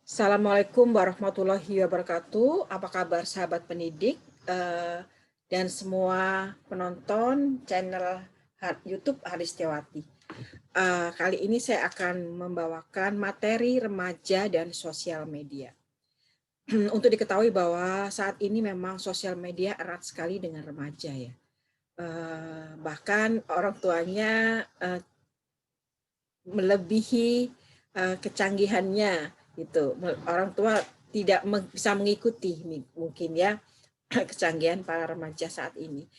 Assalamualaikum warahmatullahi wabarakatuh. Apa kabar sahabat pendidik dan semua penonton channel YouTube Haristiawati. Kali ini saya akan membawakan materi remaja dan sosial media. Untuk diketahui bahwa saat ini memang sosial media erat sekali dengan remaja ya. Bahkan orang tuanya melebihi kecanggihannya gitu. Orang tua tidak bisa mengikuti mungkin ya kecanggihan para remaja saat ini.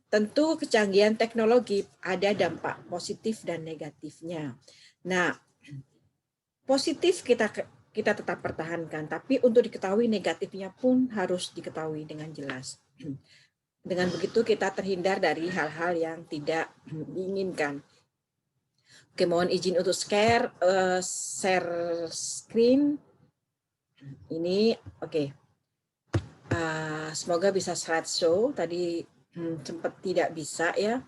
Tentu kecanggihan teknologi ada dampak positif dan negatifnya. Nah, positif kita tetap pertahankan, tapi untuk diketahui negatifnya pun harus diketahui dengan jelas. Dengan begitu kita terhindar dari hal-hal yang tidak diinginkan. Oke, mohon izin untuk share screen ini. Oke. Semoga bisa slideshow. Tadi sempat tidak bisa ya.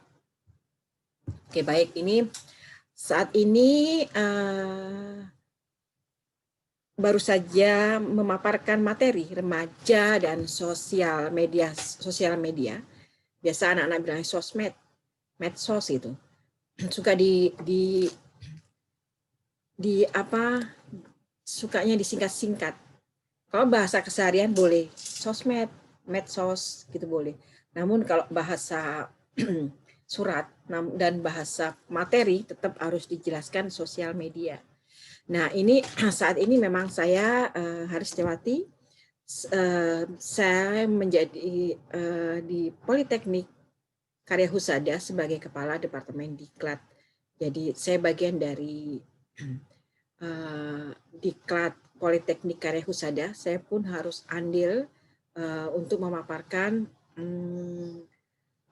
Oke, baik. Ini saat ini baru saja memaparkan materi remaja dan sosial media. Biasa anak-anak bilang sosmed, medsos itu. Suka di apa sukanya disingkat-singkat. Kalau bahasa keseharian boleh sosmed, medsos gitu boleh. Namun kalau bahasa surat dan bahasa materi tetap harus dijelaskan sosial media. Nah, ini saat ini memang saya Haristiawati, saya menjadi di Politeknik Karya Husada sebagai Kepala Departemen Diklat. Jadi saya bagian dari Diklat Politeknik Karya Husada. Saya pun harus andil untuk memaparkan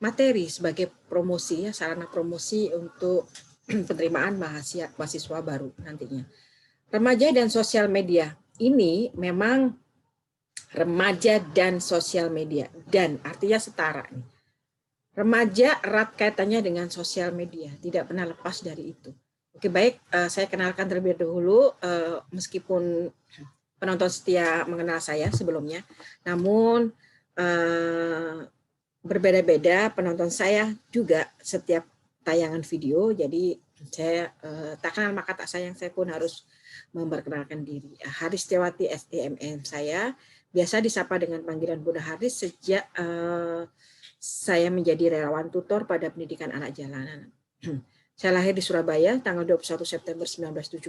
materi sebagai promosi ya, sarana promosi untuk penerimaan mahasiswa baru nantinya. Remaja dan sosial media ini memang remaja dan sosial media, dan artinya setara nih. Remaja erat kaitannya dengan sosial media, tidak pernah lepas dari itu. Oke, baik, saya kenalkan terlebih dahulu, meskipun penonton setia mengenal saya sebelumnya, namun berbeda-beda penonton saya juga setiap tayangan video, jadi saya tak kenal maka tak sayang, saya pun harus memperkenalkan diri. Haristiawati SDMM saya, biasa disapa dengan panggilan Bunda Haris sejak saya menjadi relawan tutor pada pendidikan anak jalanan. Saya lahir di Surabaya tanggal 21 September 1970.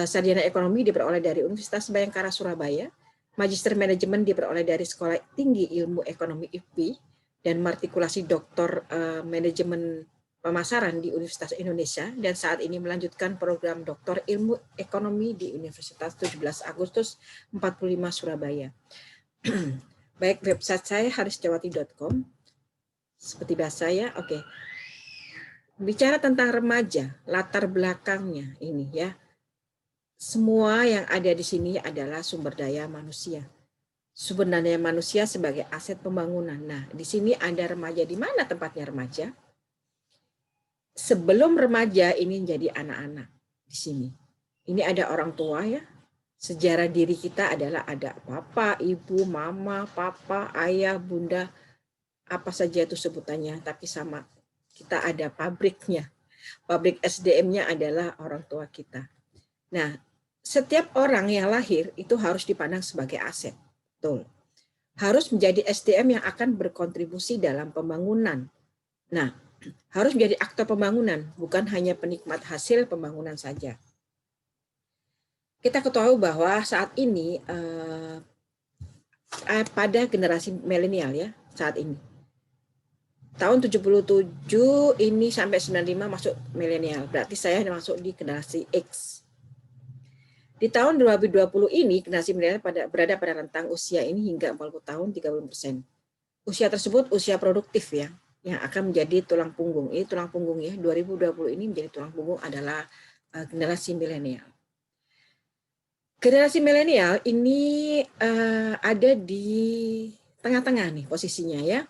Sarjana ekonomi diperoleh dari Universitas Bayangkara Surabaya. Magister manajemen diperoleh dari Sekolah Tinggi Ilmu Ekonomi IPI dan matrikulasi doktor manajemen pemasaran di Universitas Indonesia, dan saat ini melanjutkan program doktor ilmu ekonomi di Universitas 17 Agustus 45 Surabaya. Baik, website saya haristiawati.com. Seperti biasa ya, oke. Bicara tentang remaja, latar belakangnya ini ya. Semua yang ada di sini adalah sumber daya manusia. Sumber daya manusia sebagai aset pembangunan. Nah, di sini ada remaja. Di mana tempatnya remaja? Sebelum remaja ini jadi anak-anak di sini. Ini ada orang tua ya. Sejarah diri kita adalah ada papa, ibu, mama, papa, ayah, bunda, apa saja itu sebutannya, tapi sama kita ada pabriknya. Pabrik SDM-nya adalah orang tua kita. Nah, setiap orang yang lahir itu harus dipandang sebagai aset. Betul. Harus menjadi SDM yang akan berkontribusi dalam pembangunan. Nah, harus menjadi aktor pembangunan, bukan hanya penikmat hasil pembangunan saja. Kita ketahui bahwa saat ini pada generasi milenial ya, saat ini. Tahun 77 ini sampai 95 masuk milenial, berarti saya masuk di generasi X. Di tahun 2020 ini generasi milenial berada pada rentang usia ini hingga 40 tahun 30%. Usia tersebut usia produktif ya, yang akan menjadi tulang punggung. Ini tulang punggung ya, 2020 ini menjadi tulang punggung adalah generasi milenial. Generasi milenial ini ada di tengah-tengah nih posisinya ya.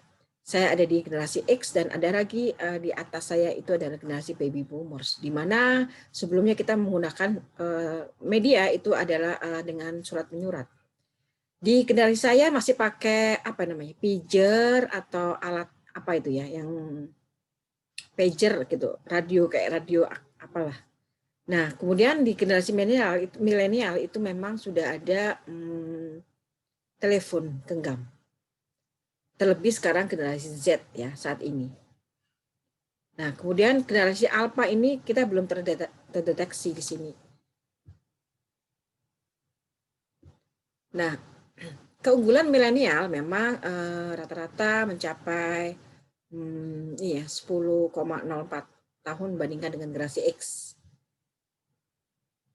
Saya ada di generasi X dan ada lagi di atas saya itu adalah generasi baby boomers, di mana sebelumnya kita menggunakan media itu adalah dengan surat menyurat. Di generasi saya masih pakai apa namanya, pager atau alat apa itu ya, yang pager gitu, radio kayak radio apalah. Nah, kemudian di generasi milenial itu memang sudah ada telepon genggam. Terlebih sekarang generasi Z ya saat ini. Nah, kemudian generasi Alpha ini kita belum terdeteksi di sini. Nah, keunggulan milenial memang rata-rata mencapai 10,04 tahun bandingkan dengan generasi X.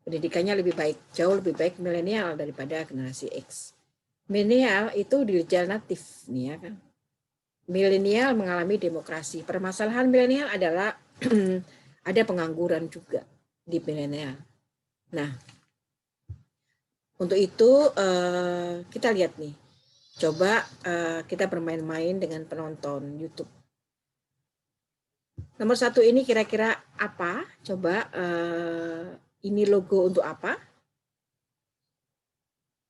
Pendidikannya lebih baik, jauh lebih baik milenial daripada generasi X. Milenial itu digital natif nih ya kan. Milenial mengalami demokrasi. Permasalahan milenial adalah ada pengangguran juga di milenial. Nah, untuk itu kita lihat nih. Coba kita bermain-main dengan penonton YouTube. Nomor 1 ini kira-kira apa? Coba ini logo untuk apa?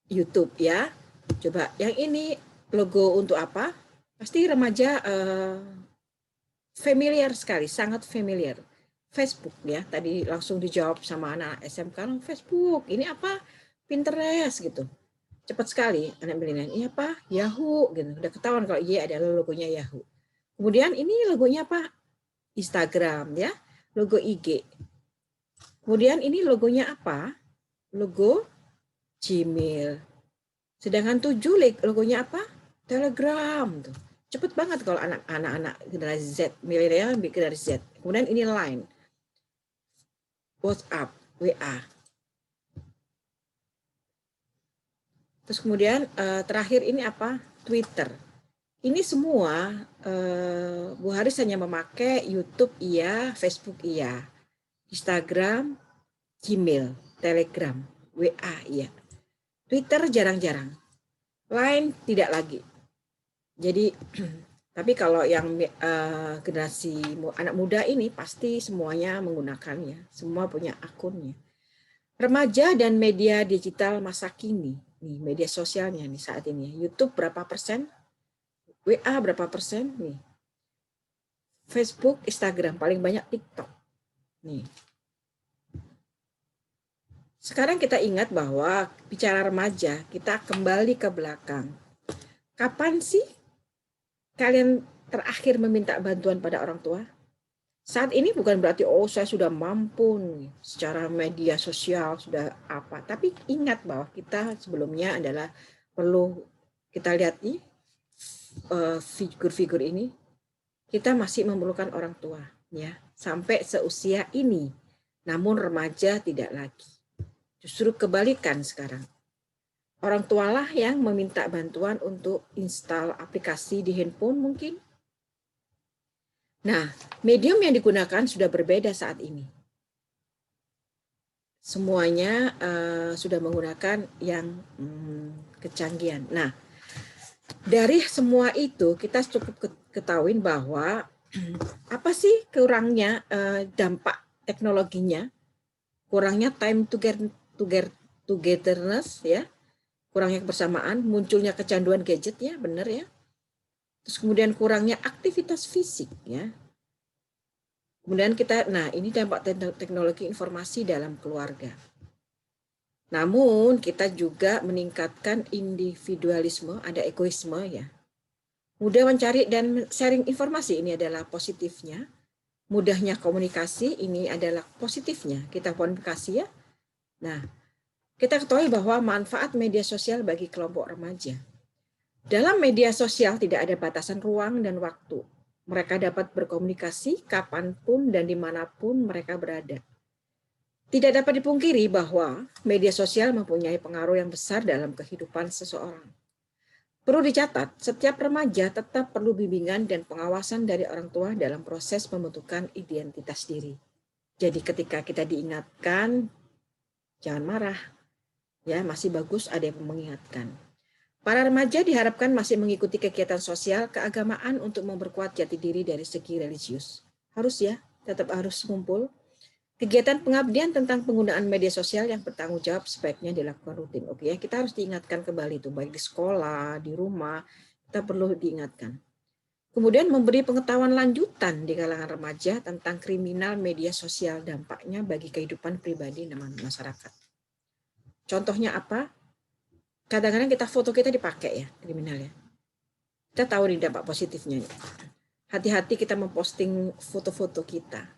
YouTube ya. Coba yang ini logo untuk apa? Pasti remaja familiar sekali, sangat familiar. Facebook ya, tadi langsung dijawab sama anak SMK, Facebook, ini apa? Pinterest gitu. Cepat sekali anak milenial, ini apa? Yahoo gitu. Udah ketahuan kalau Y adalah logonya Yahoo. Kemudian ini logonya apa? Instagram ya, logo IG. Kemudian ini logonya apa? Logo Gmail. Sedangkan 7 logonya apa? Telegram tuh. Cepet banget kalau anak-anak generasi Z, milenial generasi Z. Kemudian ini Line, WhatsApp, WA. Terus kemudian terakhir ini apa? Twitter. Ini semua Bu Haris hanya memakai YouTube iya, Facebook iya, Instagram, Gmail, Telegram, WA iya. Twitter jarang-jarang. Line tidak lagi. Jadi tapi kalau yang generasi anak muda ini pasti semuanya menggunakannya, semua punya akunnya. Remaja dan media digital masa kini, nih media sosialnya nih saat ini, YouTube berapa persen, WA berapa persen, nih Facebook, Instagram, paling banyak TikTok. Nih. Sekarang kita ingat bahwa bicara remaja, kita kembali ke belakang. Kapan sih kalian terakhir meminta bantuan pada orang tua? Saat ini bukan berarti saya sudah mampu nih, secara media sosial sudah apa, tapi ingat bahwa kita sebelumnya adalah perlu kita lihat nih figur-figur ini, kita masih memerlukan orang tua ya sampai seusia ini. Namun remaja tidak lagi. Justru kebalikan sekarang. Orang tualah yang meminta bantuan untuk install aplikasi di handphone mungkin. Nah, medium yang digunakan sudah berbeda saat ini. Semuanya sudah menggunakan yang kecanggihan. Nah, dari semua itu kita cukup ketahui bahwa apa sih kurangnya dampak teknologinya? Kurangnya time togetherness ya, kurangnya kebersamaan, munculnya kecanduan gadget ya, benar ya. Terus kemudian kurangnya aktivitas fisik ya. Kemudian kita, nah ini dampak teknologi informasi dalam keluarga. Namun kita juga meningkatkan individualisme, ada egoisme ya. Mudah mencari dan sharing informasi, ini adalah positifnya. Mudahnya komunikasi, ini adalah positifnya. Kita komunikasi ya. Nah, kita ketahui bahwa manfaat media sosial bagi kelompok remaja. Dalam media sosial tidak ada batasan ruang dan waktu. Mereka dapat berkomunikasi kapanpun dan dimanapun mereka berada. Tidak dapat dipungkiri bahwa media sosial mempunyai pengaruh yang besar dalam kehidupan seseorang. Perlu dicatat, setiap remaja tetap perlu bimbingan dan pengawasan dari orang tua dalam proses pembentukan identitas diri. Jadi ketika kita diingatkan, jangan marah. Ya, masih bagus ada yang mengingatkan. Para remaja diharapkan masih mengikuti kegiatan sosial keagamaan untuk memperkuat jati diri dari segi religius. Harus ya, tetap harus kumpul. Kegiatan pengabdian tentang penggunaan media sosial yang bertanggung jawab sebaiknya dilakukan rutin. Oke ya, kita harus diingatkan kembali itu, baik di sekolah, di rumah, kita perlu diingatkan. Kemudian memberi pengetahuan lanjutan di kalangan remaja tentang kriminal media sosial, dampaknya bagi kehidupan pribadi dan masyarakat. Contohnya apa? Kadang-kadang foto kita dipakai ya, kriminal ya. Kita tahu nih dampak positifnya. Hati-hati kita memposting foto-foto kita.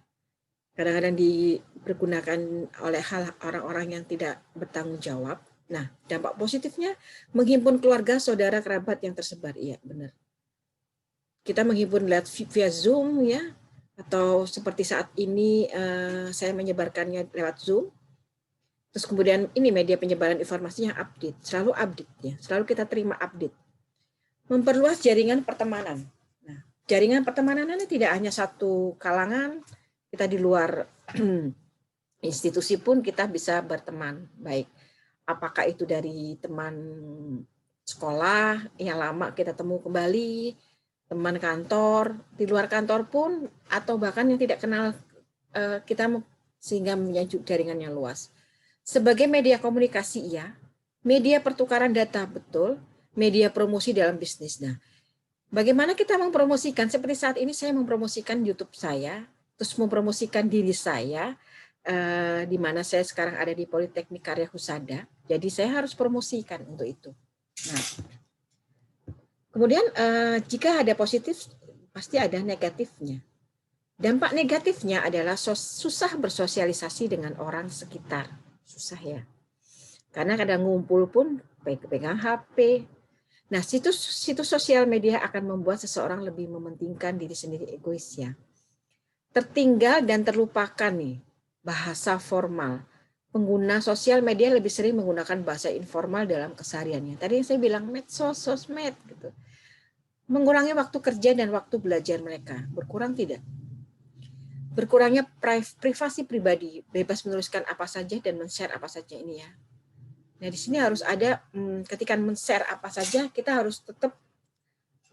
Kadang-kadang dipergunakan oleh orang-orang yang tidak bertanggung jawab. Nah, dampak positifnya menghimpun keluarga, saudara, kerabat yang tersebar. Iya, benar. Kita menghimpun via Zoom ya, atau seperti saat ini saya menyebarkannya lewat Zoom. Terus kemudian ini media penyebaran informasinya update, selalu update ya, selalu kita terima update. Memperluas jaringan pertemanan. Nah, jaringan pertemanan ini tidak hanya satu kalangan, kita di luar institusi pun kita bisa berteman, baik apakah itu dari teman sekolah yang lama kita temu kembali, teman kantor, di luar kantor pun, atau bahkan yang tidak kenal kita, sehingga menjadi jaringan yang luas. Sebagai media komunikasi ya, media pertukaran data betul, media promosi dalam bisnis. Nah, bagaimana kita mempromosikan? Seperti saat ini saya mempromosikan YouTube saya, terus mempromosikan diri saya, di mana saya sekarang ada di Politeknik Karya Husada. Jadi saya harus promosikan untuk itu. Nah, kemudian jika ada positif, pasti ada negatifnya. Dampak negatifnya adalah susah bersosialisasi dengan orang sekitar. Susah ya. Karena kadang ngumpul pun pegang HP. Nah, situs sosial media akan membuat seseorang lebih mementingkan diri sendiri, egois ya. Tertinggal dan terlupakan nih bahasa formal. Pengguna sosial media lebih sering menggunakan bahasa informal dalam kesehariannya. Tadi yang saya bilang medsos, sosmed gitu. Mengurangi waktu kerja dan waktu belajar mereka. Berkurang tidak? Berkurangnya privasi pribadi, bebas menuliskan apa saja dan men-share apa saja ini ya. Nah, di sini harus ada, ketika men-share apa saja, kita harus tetap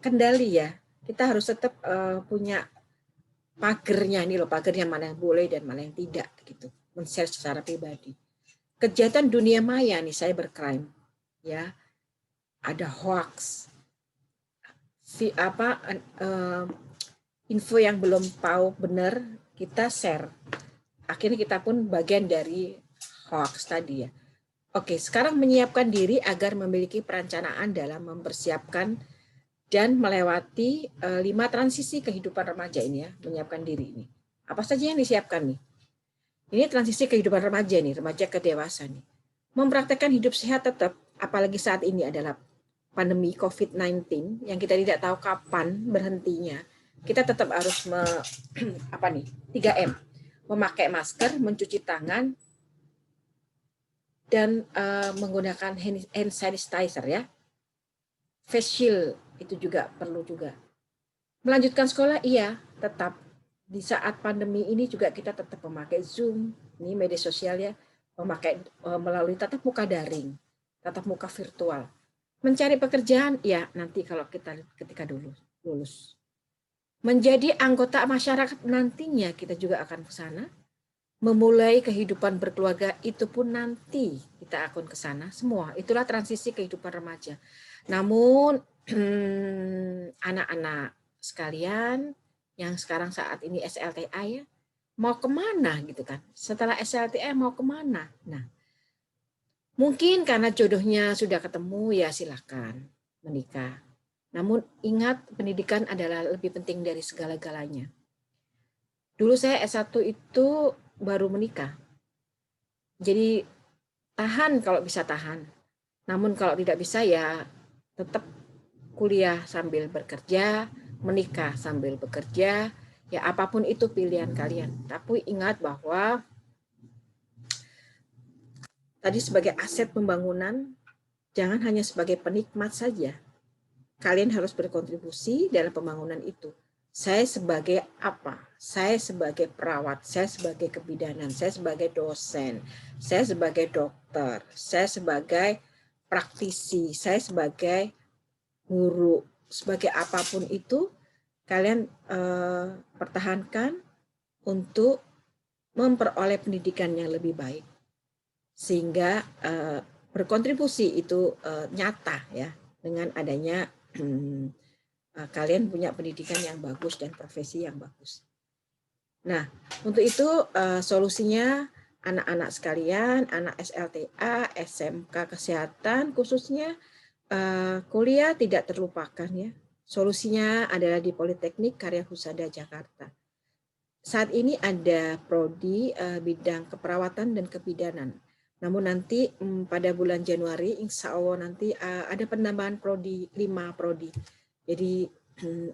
kendali ya. Kita harus tetap punya pagernya, ini loh, pagernya mana yang boleh dan mana yang tidak gitu. Men-share secara pribadi. Kejahatan dunia maya nih, cybercrime ya. Ada hoax. Info yang belum tahu benar kita share. Akhirnya kita pun bagian dari hoax tadi ya. Oke, sekarang menyiapkan diri agar memiliki perencanaan dalam mempersiapkan dan melewati 5 transisi kehidupan remaja ini ya, menyiapkan diri ini. Apa saja yang disiapkan nih? Ini transisi kehidupan remaja nih, remaja ke dewasa nih. Mempraktekkan hidup sehat tetap, apalagi saat ini adalah pandemi COVID-19 yang kita tidak tahu kapan berhentinya. Kita tetap harus 3M. Memakai masker, mencuci tangan, dan menggunakan hand sanitizer ya. Face shield itu juga perlu juga. Melanjutkan sekolah iya, tetap di saat pandemi ini juga kita tetap memakai Zoom, ini media sosial ya, memakai melalui tatap muka daring, tatap muka virtual. Mencari pekerjaan ya nanti kalau kita ketika lulus. Menjadi anggota masyarakat nantinya kita juga akan ke sana. Memulai kehidupan berkeluarga itu pun nanti kita akan ke sana. Semua itulah transisi kehidupan remaja. Namun anak-anak sekalian yang sekarang saat ini SLTA ya, mau kemana gitu kan? Setelah SLTA mau kemana? Nah, mungkin karena jodohnya sudah ketemu ya silakan menikah. Namun ingat, pendidikan adalah lebih penting dari segala-galanya. Dulu saya S1 itu baru menikah. Jadi tahan kalau bisa tahan. Namun kalau tidak bisa ya tetap kuliah sambil bekerja, menikah sambil bekerja, ya apapun itu pilihan kalian. Tapi ingat bahwa tadi sebagai aset pembangunan, jangan hanya sebagai penikmat saja. Kalian harus berkontribusi dalam pembangunan itu. Saya sebagai apa? Saya sebagai perawat, saya sebagai kebidanan, saya sebagai dosen, saya sebagai dokter, saya sebagai praktisi, saya sebagai guru, sebagai apapun itu, kalian pertahankan untuk memperoleh pendidikan yang lebih baik, sehingga berkontribusi itu nyata ya dengan adanya kalian punya pendidikan yang bagus dan profesi yang bagus. Nah, untuk itu solusinya anak-anak sekalian, anak SLTA, SMK Kesehatan khususnya, kuliah tidak terlupakan ya. Solusinya adalah di Politeknik Karya Husada Jakarta. Saat ini ada prodi bidang keperawatan dan kebidanan. Namun nanti pada bulan Januari insya Allah nanti ada penambahan prodi, 5 prodi. Jadi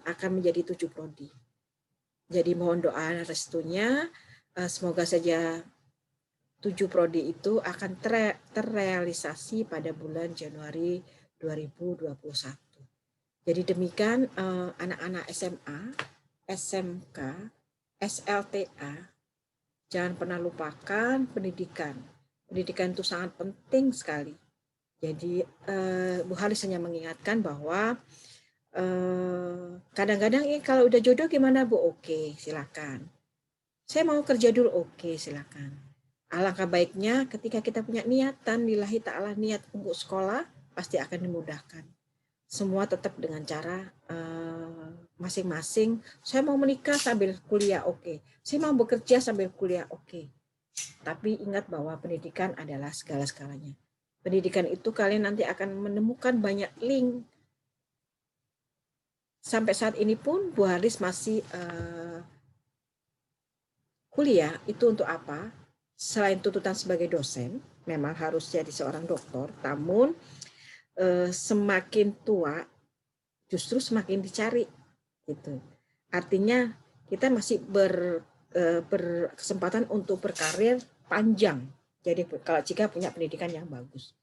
akan menjadi 7 prodi. Jadi mohon doa restunya, semoga saja 7 prodi itu akan terrealisasi pada bulan Januari 2021. Jadi demikian anak-anak SMA, SMK, SLTA, jangan pernah lupakan pendidikan. Pendidikan itu sangat penting sekali. Jadi Bu Halis hanya mengingatkan bahwa kadang-kadang kalau udah jodoh gimana Bu? Oke, silakan. Saya mau kerja dulu, oke, silakan. Alangkah baiknya ketika kita punya niatan lillahi ta'ala, niat untuk sekolah pasti akan dimudahkan. Semua tetap dengan cara masing-masing. Saya mau menikah sambil kuliah, oke. Saya mau bekerja sambil kuliah, oke. Tapi ingat bahwa pendidikan adalah segala-segalanya. Pendidikan itu kalian nanti akan menemukan banyak link. Sampai saat ini pun Bu Halis masih kuliah itu untuk apa? Selain tuntutan sebagai dosen, memang harus jadi seorang dokter, namun semakin tua justru semakin dicari gitu. Artinya kita masih berkesempatan untuk berkarir panjang. Jadi kalau jika punya pendidikan yang bagus.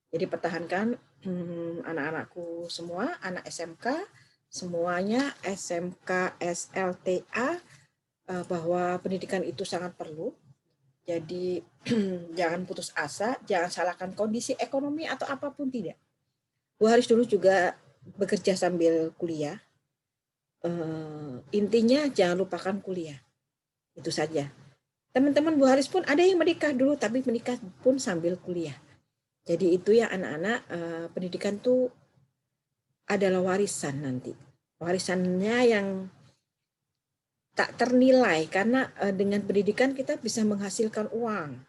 Jadi pertahankan anak-anakku semua, anak SMK, semuanya SMK, SLTA, bahwa pendidikan itu sangat perlu. Jadi jangan putus asa, jangan salahkan kondisi ekonomi atau apapun, tidak. Bu Haris dulu juga bekerja sambil kuliah. Intinya jangan lupakan kuliah. Itu saja. Teman-teman Bu Haris pun ada yang menikah dulu, tapi menikah pun sambil kuliah. Jadi itu ya anak-anak, pendidikan itu adalah warisan nanti. Warisannya yang tak ternilai, karena dengan pendidikan kita bisa menghasilkan uang.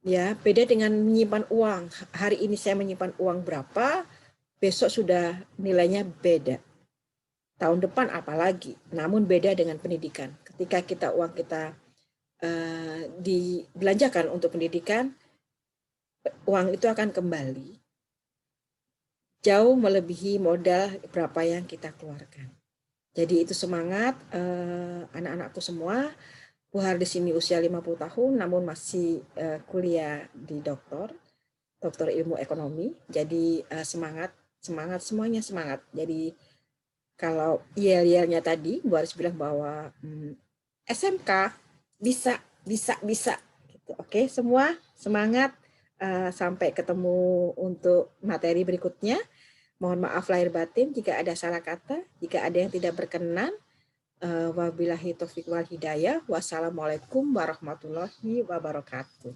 Ya, beda dengan menyimpan uang. Hari ini saya menyimpan uang berapa, besok sudah nilainya beda. Tahun depan apalagi. Namun beda dengan pendidikan. Ketika uang kita dibelanjakan untuk pendidikan, uang itu akan kembali jauh melebihi modal berapa yang kita keluarkan. Jadi itu semangat anak-anakku semua. Bu Haris ini usia 50 tahun namun masih kuliah di dokter ilmu ekonomi. Jadi semangat semuanya semangat. Jadi kalau yel-yelnya tadi Bu Haris bilang bahwa SMK bisa gitu. Oke, semua semangat, sampai ketemu untuk materi berikutnya. Mohon maaf lahir batin jika ada salah kata, jika ada yang tidak berkenan. Wabillahi taufiq wal hidayah. Wassalamualaikum warahmatullahi wabarakatuh.